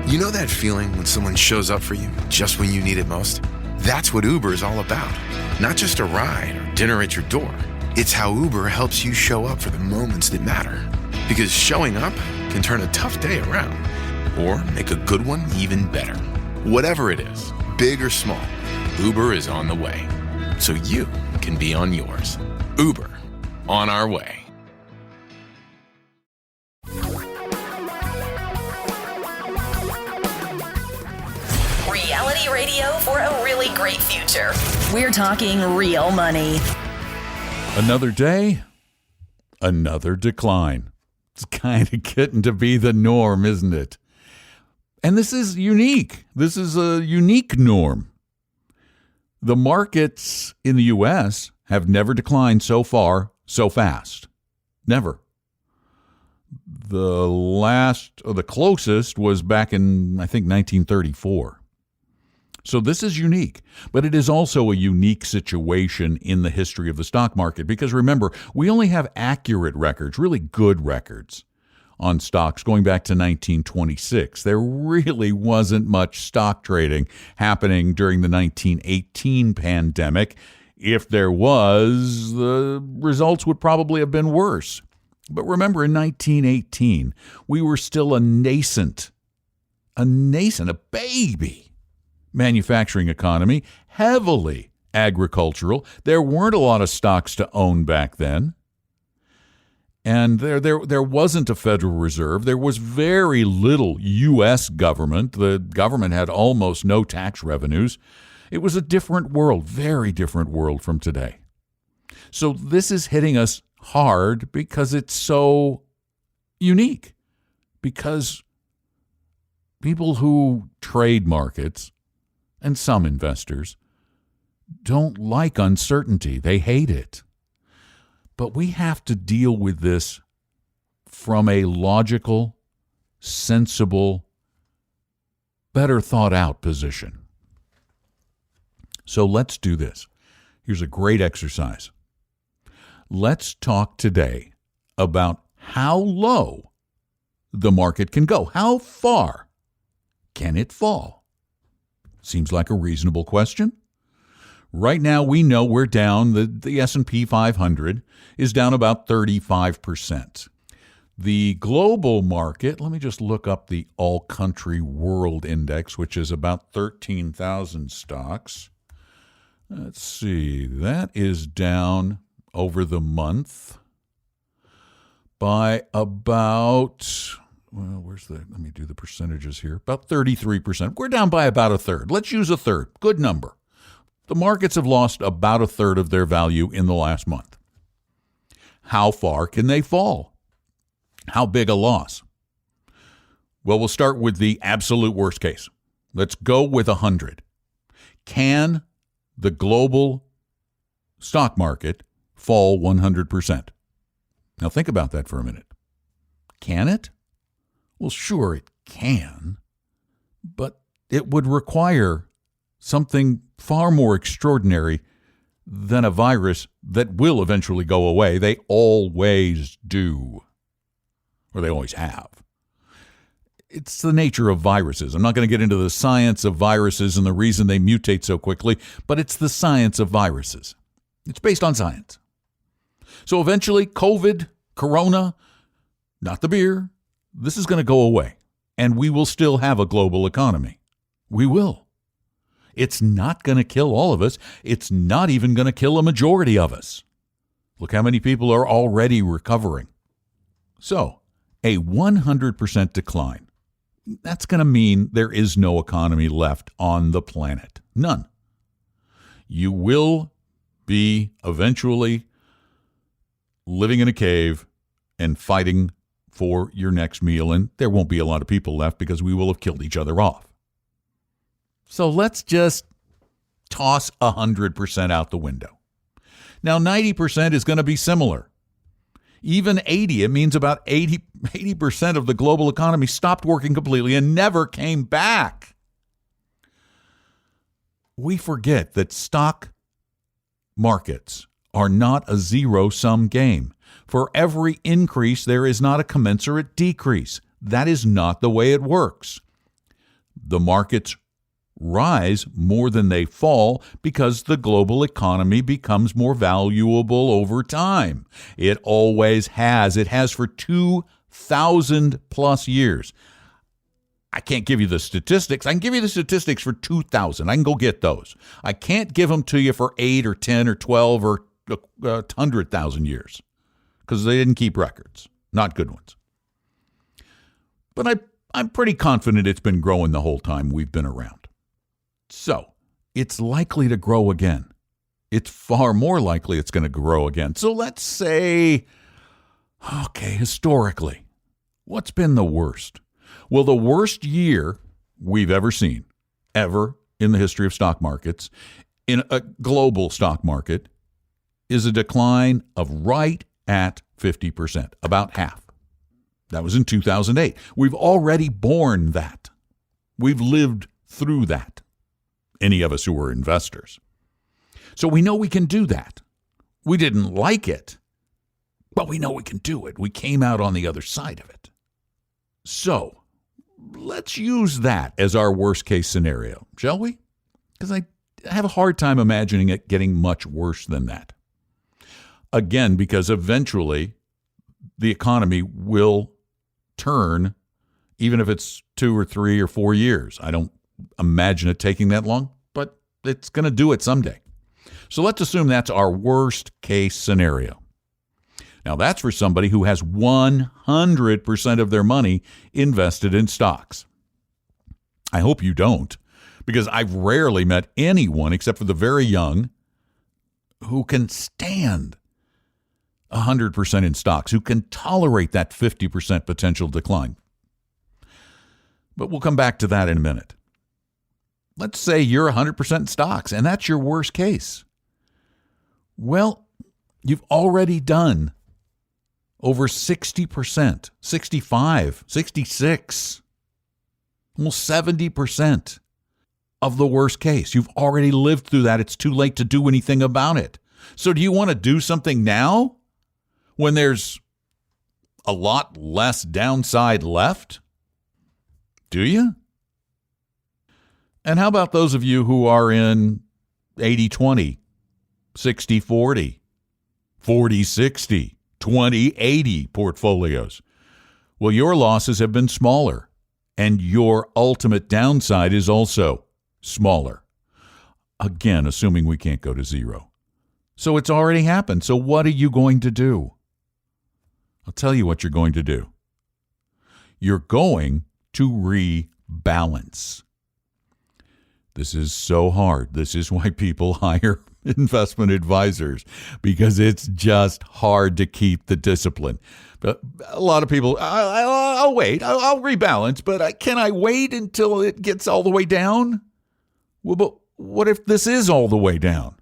You know that feeling when someone shows up for you just when you need it most? That's what Uber is all about. Not just a ride or dinner at your door. It's how Uber helps you show up for the moments that matter. Because showing up can turn a tough day around or make a good one even better. Whatever it is, big or small, Uber is on the way. So you can be on yours. Uber, on our way. Reality radio for a really great future. We're talking real money. Another day, another decline. It's kind of getting to be the norm, isn't it? And this is unique. This is a unique norm. The markets in the U.S. have never declined so far, so fast. Never. The closest was back in, I think, 1934. So this is unique, but it is also a unique situation in the history of the stock market because remember, we only have accurate records, really good records on stocks going back to 1926. There really wasn't much stock trading happening during the 1918 pandemic. If there was, the results would probably have been worse. But remember, in 1918, we were still a baby manufacturing economy, heavily agricultural. There weren't a lot of stocks to own back then. And there wasn't a Federal Reserve. There was very little U.S. government. The government had almost no tax revenues. It was a different world, very different world from today. So this is hitting us hard because it's so unique. Because people who trade markets and some investors don't like uncertainty. They hate it. But we have to deal with this from a logical, sensible, better thought out position. So let's do this. Here's a great exercise. Let's talk today about how low the market can go. How far can it fall? Seems like a reasonable question. Right now, we know we're down. The S&P 500 is down about 35%. The global market, let me just look up the All-Country World Index, which is about 13,000 stocks. Let's see, that is down over the month by about... Well, let me do the percentages here. About 33%. We're down by about a third. Let's use a third. Good number. The markets have lost about a third of their value in the last month. How far can they fall? How big a loss? Well, we'll start with the absolute worst case. Let's go with 100. Can the global stock market fall 100%? Now think about that for a minute. Can it? Well, sure, it can, but it would require something far more extraordinary than a virus that will eventually go away. They always do, or they always have. It's the nature of viruses. I'm not going to get into the science of viruses and the reason they mutate so quickly, but it's the science of viruses. It's based on science. So eventually, COVID, Corona, not the beer, this is going to go away, and we will still have a global economy. We will. It's not going to kill all of us. It's not even going to kill a majority of us. Look how many people are already recovering. So, a 100% decline. That's going to mean there is no economy left on the planet. None. You will be eventually living in a cave and fighting for your next meal, and there won't be a lot of people left because we will have killed each other off. So let's just toss 100% out the window. Now, 90% is going to be similar. Even 80, it means about 80% of the global economy stopped working completely and never came back. We forget that stock markets are not a zero-sum game. For every increase, there is not a commensurate decrease. That is not the way it works. the markets rise more than they fall because the global economy becomes more valuable over time. It always has. It has for 2,000 plus years. I can't give you the statistics. I can give you the statistics for 2,000. I can go get those. I can't give them to you for 8 or 10 or 12 or 100,000 years because they didn't keep records. Not good ones. But I'm pretty confident it's been growing the whole time we've been around. So it's likely to grow again. It's far more likely it's going to grow again. So let's say, okay, historically, what's been the worst? Well, the worst year we've ever seen, ever in the history of stock markets, in a global stock market, is a decline of right at 50%, about half. That was in 2008. We've already borne that. We've lived through that, any of us who were investors. So we know we can do that. We didn't like it, but we know we can do it. We came out on the other side of it. So let's use that as our worst case scenario, shall we? Because I have a hard time imagining it getting much worse than that. Again, because eventually the economy will turn, even if it's 2 or 3 or 4 years. I don't imagine it taking that long, but it's going to do it someday. So let's assume that's our worst case scenario. Now, that's for somebody who has 100% of their money invested in stocks. I hope you don't, because I've rarely met anyone except for the very young who can stand 100% in stocks, who can tolerate that 50% potential decline. But we'll come back to that in a minute. Let's say you're 100% in stocks, and that's your worst case. Well, you've already done over 60%, 65, 66, almost 70% of the worst case. You've already lived through that. It's too late to do anything about it. So do you want to do something now when there's a lot less downside left? Do you? And how about those of you who are in 80-20, 60-40, 40-60, 20-80 portfolios? Well, your losses have been smaller, and your ultimate downside is also smaller. Again, assuming we can't go to zero. So it's already happened. So what are you going to do? I'll tell you what you're going to do. You're going to rebalance. This is so hard. This is why people hire investment advisors, because it's just hard to keep the discipline. But a lot of people, I'll wait. I'll rebalance, but can I wait until it gets all the way down? Well, but what if this is all the way down?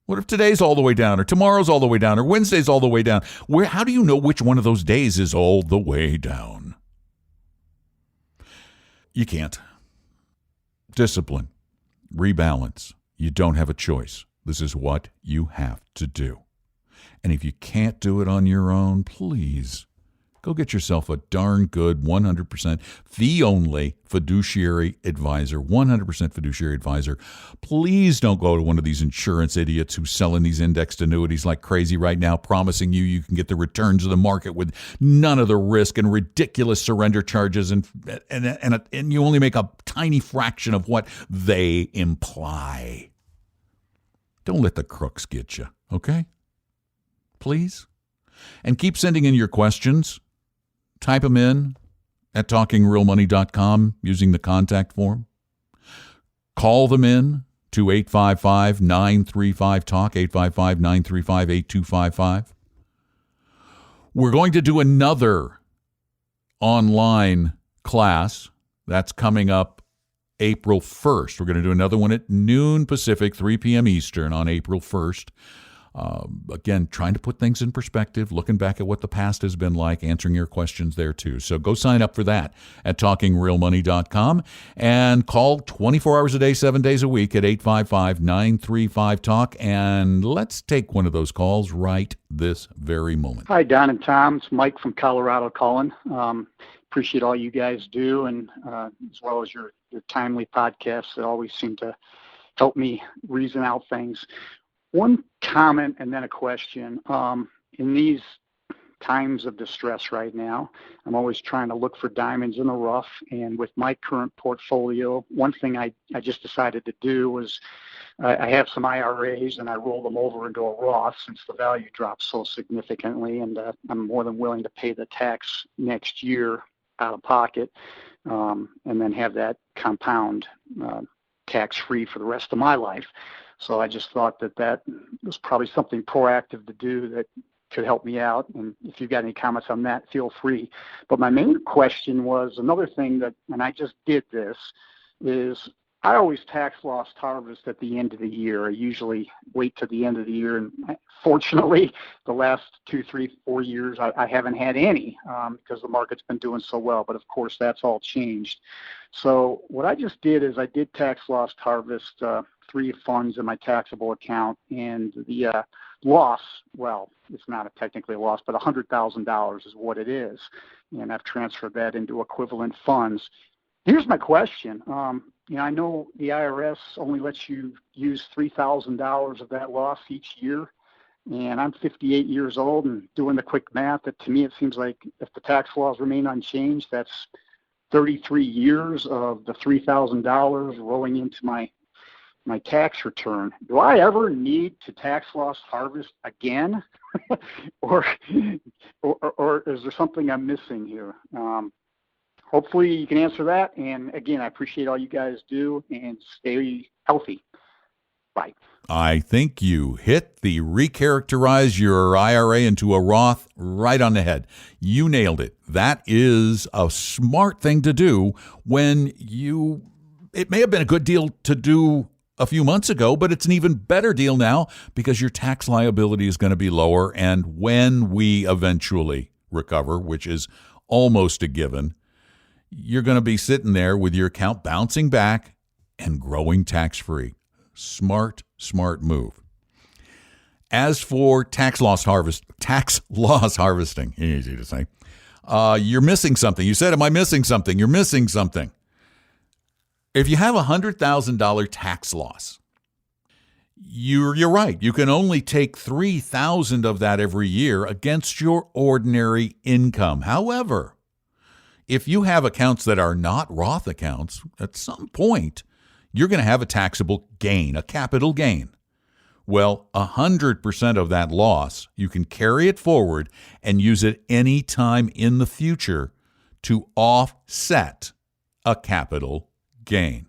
What if today's all the way down, or tomorrow's all the way down, or Wednesday's all the way down? How do you know which one of those days is all the way down? You can't. Discipline. Rebalance. You don't have a choice. This is what you have to do. And if you can't do it on your own, please go get yourself a darn good 100% fee only fiduciary advisor, 100% fiduciary advisor. Please don't go to one of these insurance idiots who's selling these indexed annuities like crazy right now, promising you can get the returns of the market with none of the risk and ridiculous surrender charges, and you only make a tiny fraction of what they imply. Don't let the crooks get you, okay? Please? And keep sending in your questions. Type them in at talkingrealmoney.com using the contact form. Call them in to 855-935-TALK, 855-935-8255. We're going to do another online class that's coming up April 1st. We're going to do another one at noon Pacific, 3 p.m. Eastern on April 1st. Again, trying to put things in perspective, looking back at what the past has been like, answering your questions there too. So go sign up for that at talkingrealmoney.com and call 24 hours a day, 7 days a week at 855-935-TALK. And let's take one of those calls right this very moment. Hi, Don and Tom. It's Mike from Colorado calling. appreciate all you guys do, and as well as your timely podcasts that always seem to help me reason out things. One comment and then a question. In these times of distress right now, I'm always trying to look for diamonds in the rough. And with my current portfolio, one thing I just decided to do was I have some IRAs and I roll them over into a Roth since the value dropped so significantly. And I'm more than willing to pay the tax next year out of pocket, and then have that compound tax-free for the rest of my life. So I just thought that was probably something proactive to do that could help me out. And if you've got any comments on that, feel free. But my main question was another thing and I just did this, is I always tax loss harvest at the end of the year. I usually wait to the end of the year. And fortunately, the last 2, 3, 4 years, I haven't had any because the market's been doing so well. But of course, that's all changed. So what I just did is I did tax loss harvest 3 funds in my taxable account, and the loss, well, it's not technically a loss, but $100,000 is what it is. And I've transferred that into equivalent funds. Here's my question. I know the IRS only lets you use $3,000 of that loss each year. And I'm 58 years old, and doing the quick math, that to me it seems like if the tax laws remain unchanged, that's 33 years of the $3,000 rolling into my tax return. Do I ever need to tax loss harvest again? or is there something I'm missing here? Hopefully you can answer that. And again, I appreciate all you guys do, and stay healthy. Bye. I think you hit the recharacterize your IRA into a Roth right on the head. You nailed it. That is a smart thing to do when it may have been a good deal to do a few months ago, but it's an even better deal now because your tax liability is going to be lower. And when we eventually recover, which is almost a given, you're going to be sitting there with your account bouncing back and growing tax-free. Smart move. As for tax loss harvesting, easy to say, you're missing something. You said, am I missing something? You're missing something. If you have $100,000 tax loss, you're right. You can only take $3,000 of that every year against your ordinary income. However, if you have accounts that are not Roth accounts, at some point, you're going to have a taxable gain, a capital gain. Well, 100% of that loss, you can carry it forward and use it any time in the future to offset a capital gain.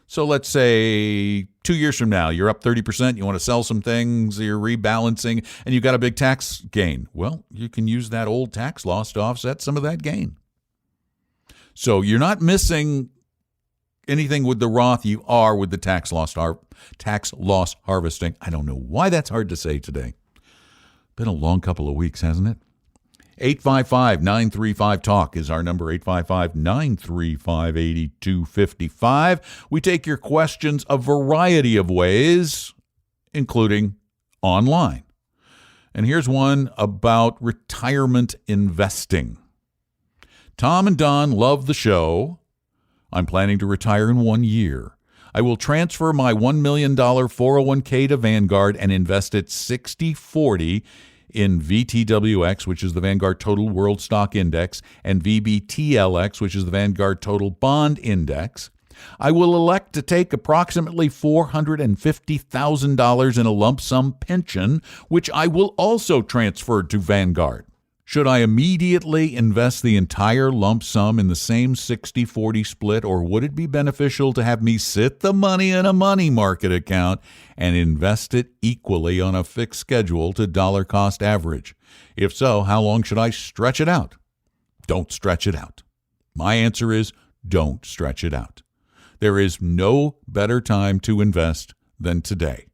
So let's say 2 years from now, you're up 30%, you want to sell some things, you're rebalancing, and you've got a big tax gain. Well, you can use that old tax loss to offset some of that gain. So you're not missing anything with the Roth, you are with the tax loss harvesting. I don't know why that's hard to say today. Been a long couple of weeks, hasn't it? 855-935-TALK is our number, 855-935-8255. We take your questions a variety of ways, including online. And here's one about retirement investing. Tom and Don love the show. I'm planning to retire in 1 year. I will transfer my $1 million 401k to Vanguard and invest it 60-40 in VTWX, which is the Vanguard Total World Stock Index, and VBTLX, which is the Vanguard Total Bond Index. I will elect to take approximately $450,000 in a lump sum pension, which I will also transfer to Vanguard. Should I immediately invest the entire lump sum in the same 60-40 split, or would it be beneficial to have me sit the money in a money market account and invest it equally on a fixed schedule to dollar cost average? If so, how long should I stretch it out? Don't stretch it out. My answer is don't stretch it out. There is no better time to invest than today.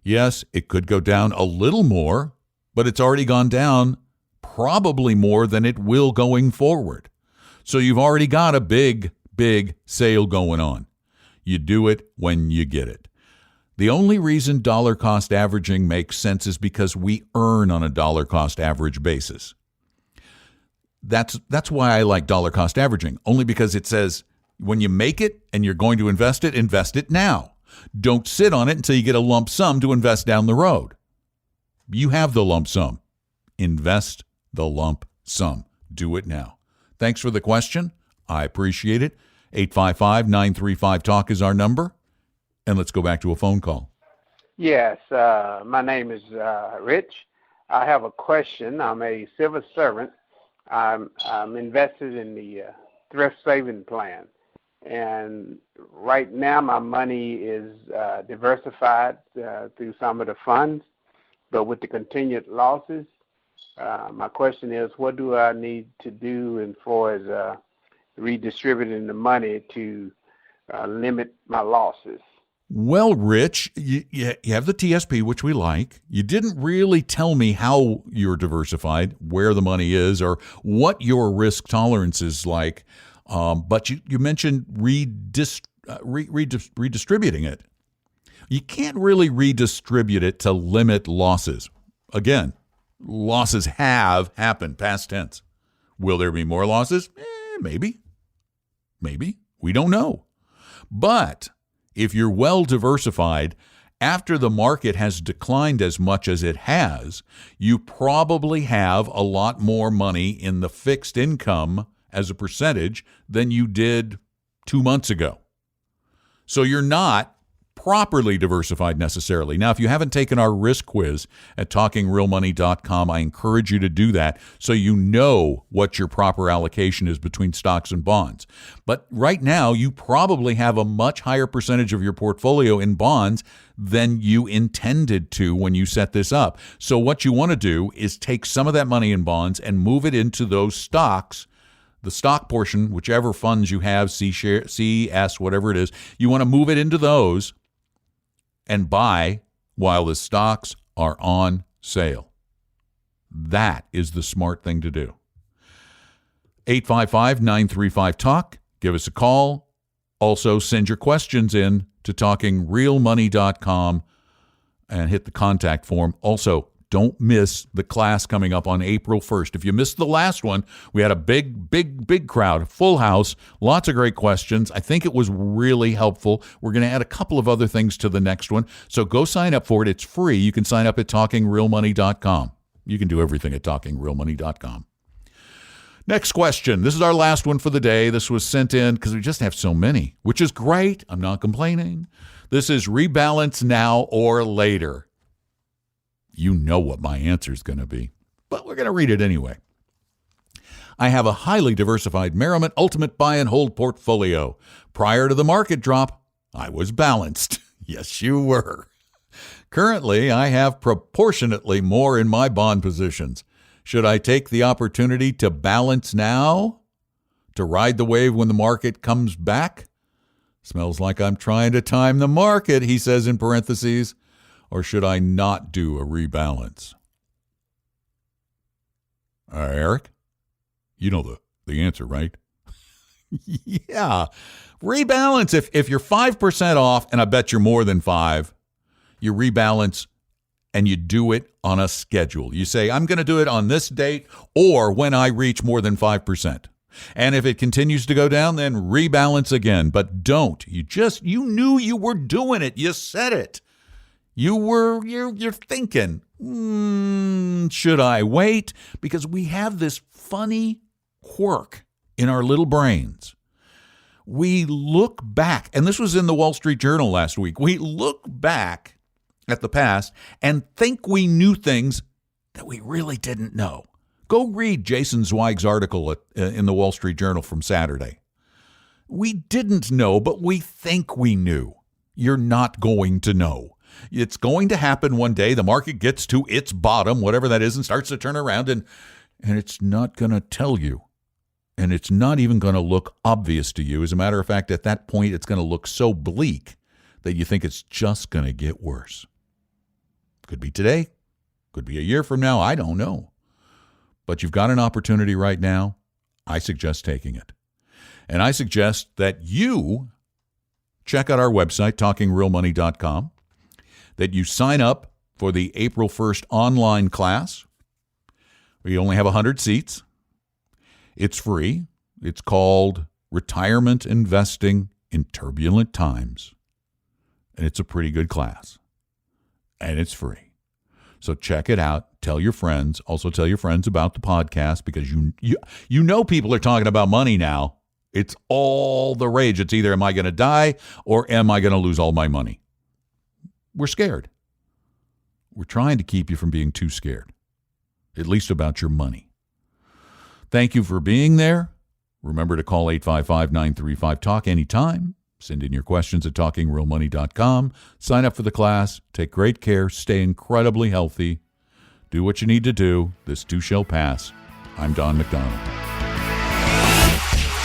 Yes, it could go down a little more, but it's already gone down probably more than it will going forward. So you've already got a big sale going on. You do it when you get it. The only reason dollar cost averaging makes sense is because we earn on a dollar cost average basis. That's why I like dollar cost averaging, only because it says when you make it and you're going to invest it now. Don't sit on it until you get a lump sum to invest down the road. You have the lump sum. Invest the lump sum. Do it now. Thanks for the question. I appreciate it. 855-935-TALK is our number. And let's go back to a phone call. Yes, my name is Rich. I have a question. I'm a civil servant. I'm invested in the thrift saving plan. And right now my money is diversified through some of the funds. But with the continued losses, my question is, what do I need to do as far as redistributing the money to limit my losses? Well, Rich, you have the TSP, which we like. You didn't really tell me how you're diversified, where the money is, or what your risk tolerance is like. But you mentioned redistributing it. You can't really redistribute it to limit losses. Again, losses have happened, past tense. Will there be more losses? Maybe. Maybe. We don't know. But if you're well diversified, after the market has declined as much as it has, you probably have a lot more money in the fixed income as a percentage than you did 2 months ago. So you're not properly diversified necessarily. Now, if you haven't taken our risk quiz at talkingrealmoney.com, I encourage you to do that so you know what your proper allocation is between stocks and bonds. But right now, you probably have a much higher percentage of your portfolio in bonds than you intended to when you set this up. So what you want to do is take some of that money in bonds and move it into those stocks. The stock portion, whichever funds you have, CS, whatever it is, you want to move it into those and buy while the stocks are on sale. That is the smart thing to do. 855-935-TALK. Give us a call. Also, send your questions in to talkingrealmoney.com and hit the contact form. Also, don't miss the class coming up on April 1st. If you missed the last one, we had a big crowd, full house, lots of great questions. I think it was really helpful. We're going to add a couple of other things to the next one. So go sign up for it. It's free. You can sign up at talkingrealmoney.com. You can do everything at talkingrealmoney.com. Next question. This is our last one for the day. This was sent in because we just have so many, which is great. I'm not complaining. This is rebalance now or later. You know what my answer is going to be, but we're going to read it anyway. I have a highly diversified Merriman Ultimate Buy and Hold portfolio. Prior to the market drop, I was balanced. Yes, you were. Currently, I have proportionately more in my bond positions. Should I take the opportunity to balance now? To ride the wave when the market comes back? Smells like I'm trying to time the market, he says in parentheses. Or should I not do a rebalance? Eric, you know the answer, right? Yeah, rebalance. If you're 5% off, and I bet you're more than 5, you rebalance and you do it on a schedule. You say, I'm going to do it on this date or when I reach more than 5%. And if it continues to go down, then rebalance again. But don't. You knew you were doing it. You said it. You're thinking, should I wait? Because we have this funny quirk in our little brains. We look back, and this was in the Wall Street Journal last week. We look back at the past and think we knew things that we really didn't know. Go read Jason Zweig's article in the Wall Street Journal from Saturday. We didn't know, but we think we knew. You're not going to know. It's going to happen one day. The market gets to its bottom, whatever that is, and starts to turn around, and it's not going to tell you. And it's not even going to look obvious to you. As a matter of fact, at that point, it's going to look so bleak that you think it's just going to get worse. Could be today. Could be a year from now. I don't know. But you've got an opportunity right now. I suggest taking it. And I suggest that you check out our website, talkingrealmoney.com, that you sign up for the April 1st online class. We only have 100 seats. It's free. It's called Retirement Investing in Turbulent Times. And it's a pretty good class. And it's free. So check it out. Tell your friends. Also tell your friends about the podcast, because you know people are talking about money now. It's all the rage. It's either am I going to die or am I going to lose all my money? We're scared. We're trying to keep you from being too scared, at least about your money. Thank you for being there. Remember to call 855-935-TALK anytime. Send in your questions at talkingrealmoney.com. Sign up for the class. Take great care. Stay incredibly healthy. Do what you need to do. This too shall pass. I'm Don McDonald.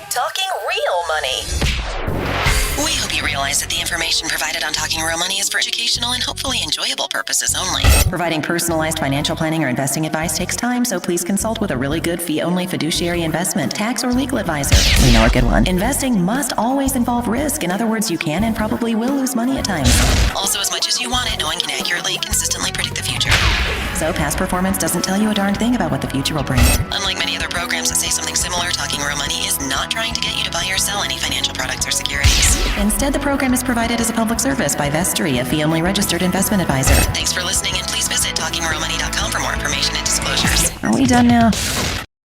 Talking Real Money. We hope you realize that the information provided on Talking Real Money is for educational and hopefully enjoyable purposes only. Providing personalized financial planning or investing advice takes time, so please consult with a really good fee-only fiduciary investment, tax, or legal advisor. We know a good one. Investing must always involve risk. In other words, you can and probably will lose money at times. Also, as much as you want it, no one can accurately, consistently predict the future. So past performance doesn't tell you a darn thing about what the future will bring. Unlike many other programs that say something similar, Talking Real Money is not trying to get you to buy or sell any financial products or securities. Instead, the program is provided as a public service by Vestry, a fee-only registered investment advisor. Thanks for listening, and please visit talkingrealmoney.com for more information and disclosures. Are we done now?